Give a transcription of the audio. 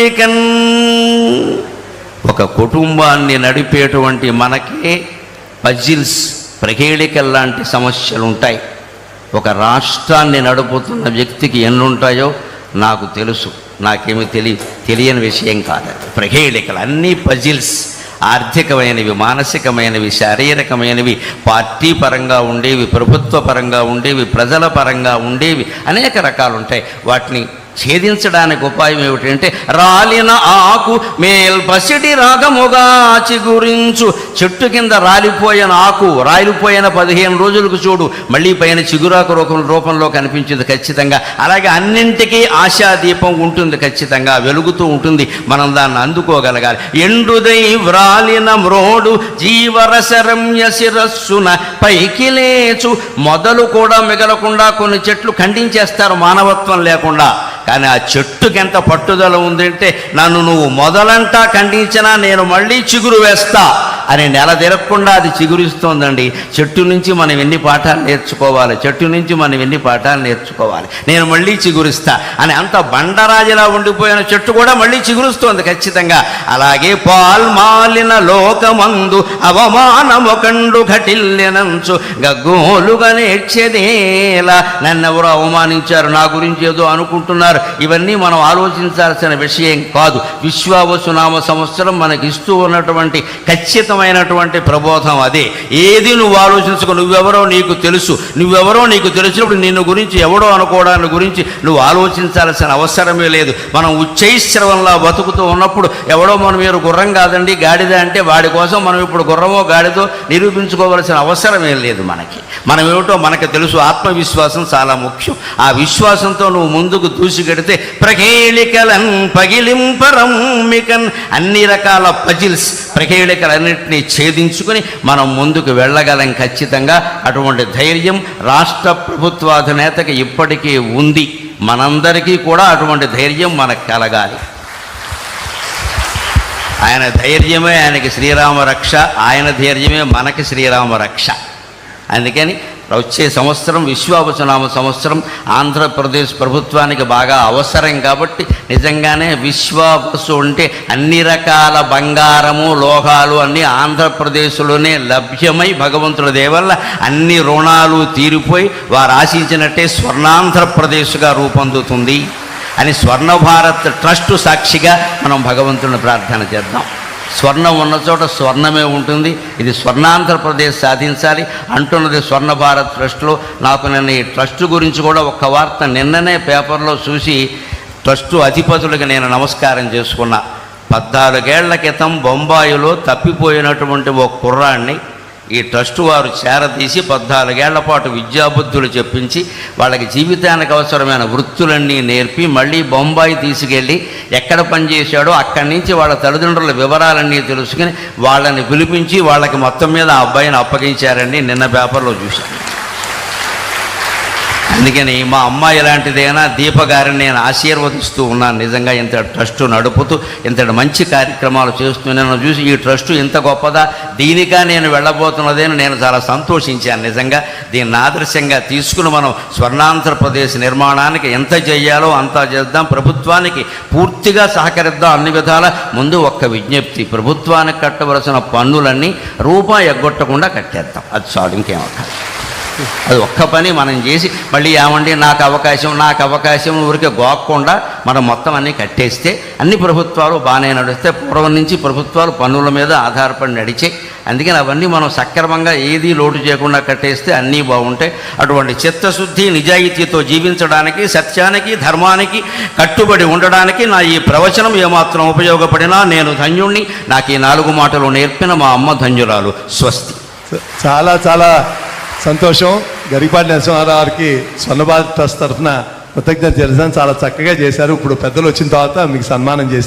మికన్. ఒక కుటుంబాన్ని నడిపేటువంటి మనకే పజిల్స్, ప్రహేళికల్ లాంటి సమస్యలు ఉంటాయి. ఒక రాష్ట్రాన్ని నడుపుతున్న వ్యక్తికి ఎన్నుంటాయో నాకు తెలుసు, నాకేమీ తెలియని విషయం కాదు. ప్రహేళికలు అన్నీ పజిల్స్, ఆర్థికమైనవి, మానసికమైనవి, శారీరకమైనవి, పార్టీ పరంగా ఉండేవి, ప్రభుత్వ పరంగా ఉండేవి, ప్రజల పరంగా ఉండేవి, అనేక రకాలు ఉంటాయి. వాటిని ఛేదించడానికి ఉపాయం ఏమిటంటే రాలిన ఆకు మేల్పసిడి రాగముగా చిగురించు. చెట్టు కింద రాలిపోయిన ఆకు రాలిపోయిన 15 రోజులకు చూడు మళ్ళీ పైన చిగురాకు రూపంలో కనిపించింది ఖచ్చితంగా. అలాగే అన్నింటికీ ఆశాదీపం ఉంటుంది, ఖచ్చితంగా వెలుగుతూ ఉంటుంది. మనం దాన్ని అందుకోగలగాలి. ఎండుదై వ్రాలిన మ్రోడు జీవరసరమ్య శిరస్సున పైకి లేచు. మొదలు కూడా మిగలకుండా కొన్ని చెట్లు ఖండించేస్తారు మానవత్వం లేకుండా. కానీ ఆ చెట్టుకి ఎంత పట్టుదల ఉందంటే నన్ను నువ్వు మొదలంటా ఖండించినా నేను మళ్ళీ చిగురు వేస్తా అని నెల తిరగకుండా అది చిగురిస్తోందండి. చెట్టు నుంచి మనం ఎన్ని పాఠాలు నేర్చుకోవాలి, చెట్టు నుంచి మనం ఎన్ని పాఠాలు నేర్చుకోవాలి. నేను మళ్ళీ చిగురిస్తా అని అంత బండరాజులా ఉండిపోయిన చెట్టు కూడా మళ్ళీ చిగురుస్తోంది ఖచ్చితంగా. అలాగే పాల్మాలిన లోకమందు అవమానము కండు ఘటిల్లెనంచు గగ్గోలుగా నేర్చేదేలా. నన్నెవరో అవమానించారు, నా గురించి ఏదో అనుకుంటున్నారు. ఇవన్నీ మనం ఆలోచించాల్సిన విషయం కాదు. విశ్వావసునామ సంవత్సరం మనకి ఇస్తూ ఉన్నటువంటి ఖచ్చితమైనటువంటి ప్రబోధం అదే. ఏది నువ్వు ఆలోచించుకో, నువ్వెవరో నీకు తెలుసు. నువ్వెవరో నీకు తెలిసినప్పుడు నిన్ను గురించి ఎవడో అనుకోవడాన్ని గురించి నువ్వు ఆలోచించాల్సిన అవసరమే లేదు. మనం ఉచ్చైశ్రవంలా బతుకుతూ ఉన్నప్పుడు ఎవడో మనం మీరు గుర్రం కాదండి గాడిద అంటే వాడి కోసం మనం ఇప్పుడు గుర్రమో గాడిదో నిరూపించుకోవాల్సిన అవసరమే లేదు. మనం ఏమిటో మనకు తెలుసు. ఆత్మవిశ్వాసం చాలా ముఖ్యం. ఆ విశ్వాసంతో నువ్వు ముందుకు దూసుకెడితే ప్రహేళికలన్ పగిలింపరం మికన్. అన్ని రకాల పజిల్స్, ప్రహేళికలన్నింటినీ ఛేదించుకుని మనం ముందుకు వెళ్ళగలం ఖచ్చితంగా. అటువంటి ధైర్యం రాష్ట్ర ప్రభుత్వాధినేతకి ఇప్పటికీ ఉంది. మనందరికీ కూడా అటువంటి ధైర్యం మనకు కలగాలి. ఆయన ధైర్యమే ఆయనకి శ్రీరామ రక్ష, ఆయన ధైర్యమే మనకి శ్రీరామ రక్ష. అందుకని వచ్చే సంవత్సరం విశ్వావసునామ సంవత్సరం ఆంధ్రప్రదేశ్ ప్రభుత్వానికి బాగా అవసరం. కాబట్టి నిజంగానే విశ్వావసు అంటే అన్ని రకాల బంగారము లోహాలు అన్నీ ఆంధ్రప్రదేశ్లోనే లభ్యమై భగవంతుడి దేవల్ల అన్ని రుణాలు తీరిపోయి వారు ఆశించినట్టే స్వర్ణాంధ్రప్రదేశ్గా రూపొందుతుంది అని స్వర్ణ భారత్ ట్రస్ట్ సాక్షిగా మనం భగవంతుని ప్రార్థన చేద్దాం. స్వర్ణం ఉన్న చోట స్వర్ణమే ఉంటుంది. ఇది స్వర్ణాంధ్రప్రదేశ్ సాధించాలి అంటున్నది స్వర్ణ భారత్ ట్రస్ట్లో. నాకు నేను ఈ ట్రస్ట్ గురించి కూడా ఒక వార్త నిన్ననే పేపర్లో చూసి ట్రస్టు అధిపతులకు నేను నమస్కారం చేసుకున్నా. 14 ఏళ్ల క్రితం బొంబాయిలో తప్పిపోయినటువంటి ఒక కుర్రాన్ని ఈ ట్రస్టు వారు చేరదీసి 14 ఏళ్ల పాటు విద్యాబుద్ధులు చెప్పించి వాళ్ళకి జీవితానికి అవసరమైన వృత్తులన్నీ నేర్పి మళ్ళీ బొంబాయి తీసుకెళ్ళి ఎక్కడ పనిచేశాడో అక్కడి నుంచి వాళ్ళ తల్లిదండ్రుల వివరాలన్నీ తెలుసుకుని వాళ్ళని పిలిపించి వాళ్ళకి మొత్తం మీద ఆ అబ్బాయిని అప్పగించారండి. నిన్న పేపర్లో చూశాను. అందుకని మా అమ్మాయి ఇలాంటిదైనా దీపగారిని నేను ఆశీర్వదిస్తూ ఉన్నాను. నిజంగా ఇంత ట్రస్టు నడుపుతూ ఇంతటి మంచి కార్యక్రమాలు చేస్తూ నేను చూసి ఈ ట్రస్టు ఇంత గొప్పదా, దీనిగా నేను వెళ్ళబోతున్నదేని నేను చాలా సంతోషించాను. నిజంగా దీన్ని ఆదర్శంగా తీసుకుని మనం స్వర్ణాంధ్రప్రదేశ్ నిర్మాణానికి ఎంత చేయాలో అంతా చేద్దాం. ప్రభుత్వానికి పూర్తిగా సహకరిద్దాం అన్ని విధాల. ముందు ఒక్క విజ్ఞప్తి, ప్రభుత్వానికి కట్టవలసిన పన్నులన్నీ రూపాయి ఎగ్గొట్టకుండా కట్టేద్దాం. అది చాలు, ఇంకేమవుతాయి. అది ఒక్క పని మనం చేసి మళ్ళీ ఏమండి నాకు అవకాశం ఊరికే గోక్కుండా మనం మొత్తం అన్నీ కట్టేస్తే అన్ని ప్రభుత్వాలు బాగానే నడిస్తే. పూర్వం నుంచి ప్రభుత్వాలు పన్నుల మీద ఆధారపడి నడిచాయి. అందుకని అవన్నీ మనం సక్రమంగా ఏదీ లోటు చేయకుండా కట్టేస్తే అన్నీ బాగుంటాయి. అటువంటి చిత్తశుద్ధి నిజాయితీతో జీవించడానికి, సత్యానికి ధర్మానికి కట్టుబడి ఉండడానికి నా ఈ ప్రవచనం ఏమాత్రం ఉపయోగపడినా నేను ధన్యుణ్ణి. నాకు ఈ 4 మాటలు నేర్పిన మా అమ్మ ధన్యురాలు. స్వస్తి. చాలా చాలా సంతోషం. గరికపాటి నరసింహారావు గారికి స్వర్ణ భారత్ ట్రస్ట్ తరఫున కృతజ్ఞత తెలుసాను. చాలా చక్కగా చేశారు. ఇప్పుడు పెద్దలు వచ్చిన తర్వాత మీకు సన్మానం చేస్తారు.